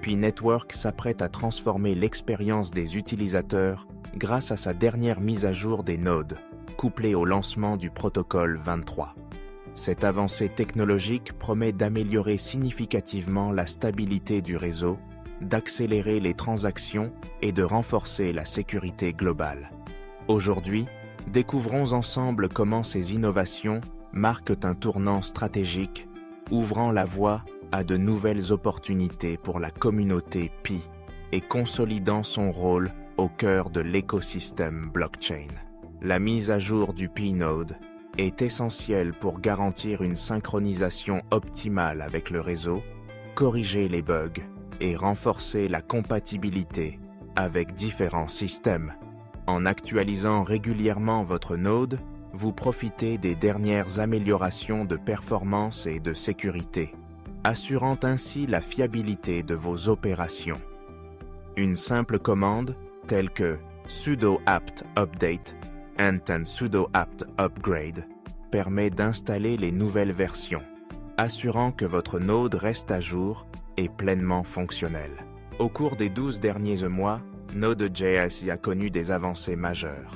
Pi Network s'apprête à transformer l'expérience des utilisateurs grâce à sa dernière mise à jour des nodes, couplée au lancement du protocole 23. Cette avancée technologique promet d'améliorer significativement la stabilité du réseau, d'accélérer les transactions et de renforcer la sécurité globale. Aujourd'hui, découvrons ensemble comment ces innovations marquent un tournant stratégique, ouvrant la voie à de nouvelles opportunités pour la communauté Pi et consolidant son rôle au cœur de l'écosystème blockchain. La mise à jour du Pi Node est essentielle pour garantir une synchronisation optimale avec le réseau, corriger les bugs et renforcer la compatibilité avec différents systèmes. En actualisant régulièrement votre node, vous profitez des dernières améliorations de performance et de sécurité, assurant ainsi la fiabilité de vos opérations. Une simple commande, telle que sudo apt update and sudo apt upgrade, permet d'installer les nouvelles versions, assurant que votre node reste à jour et pleinement fonctionnel. Au cours des 12 derniers mois, Node.js a connu des avancées majeures.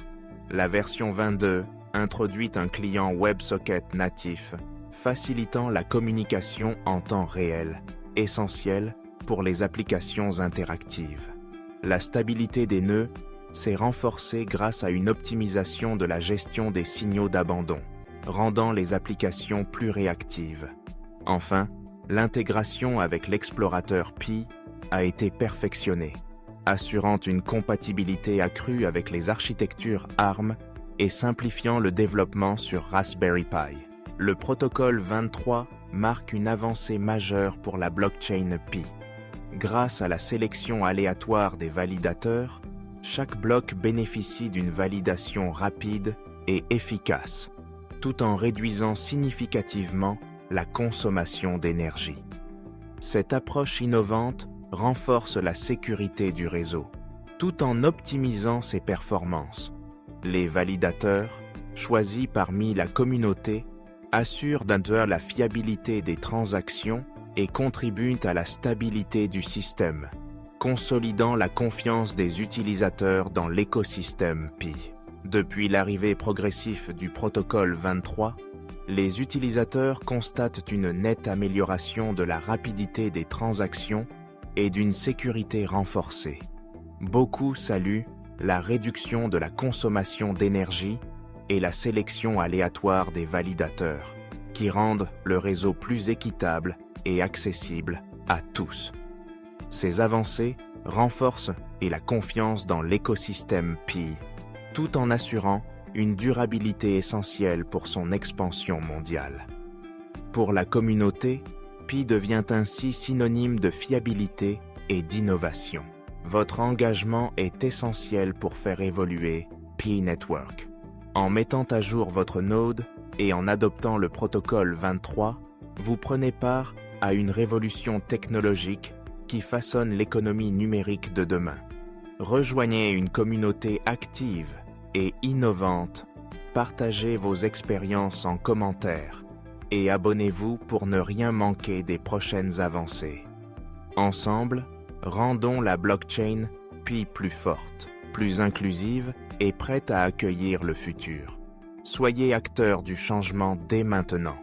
La version 22 introduit un client WebSocket natif, facilitant la communication en temps réel, essentielle pour les applications interactives. La stabilité des nœuds s'est renforcée grâce à une optimisation de la gestion des signaux d'abandon, rendant les applications plus réactives. Enfin, l'intégration avec l'explorateur Pi a été perfectionnée, assurant une compatibilité accrue avec les architectures ARM et simplifiant le développement sur Raspberry Pi. Le protocole 23 marque une avancée majeure pour la blockchain Pi. Grâce à la sélection aléatoire des validateurs, chaque bloc bénéficie d'une validation rapide et efficace, tout en réduisant significativement la consommation d'énergie. Cette approche innovante renforce la sécurité du réseau, tout en optimisant ses performances. Les validateurs, choisis parmi la communauté, assurent d'abord la fiabilité des transactions et contribuent à la stabilité du système, consolidant la confiance des utilisateurs dans l'écosystème Pi. Depuis l'arrivée progressive du protocole 23, les utilisateurs constatent une nette amélioration de la rapidité des transactions et d'une sécurité renforcée. Beaucoup saluent la réduction de la consommation d'énergie et la sélection aléatoire des validateurs, qui rendent le réseau plus équitable et accessible à tous. Ces avancées renforcent la confiance dans l'écosystème Pi, tout en assurant une durabilité essentielle pour son expansion mondiale. Pour la communauté, Pi devient ainsi synonyme de fiabilité et d'innovation. Votre engagement est essentiel pour faire évoluer Pi Network. En mettant à jour votre node et en adoptant le protocole 23, vous prenez part à une révolution technologique qui façonne l'économie numérique de demain. Rejoignez une communauté active et innovante, partagez vos expériences en commentaire et abonnez-vous pour ne rien manquer des prochaines avancées. Ensemble, rendons la blockchain Pi plus forte, plus inclusive et prête à accueillir le futur. Soyez acteurs du changement dès maintenant.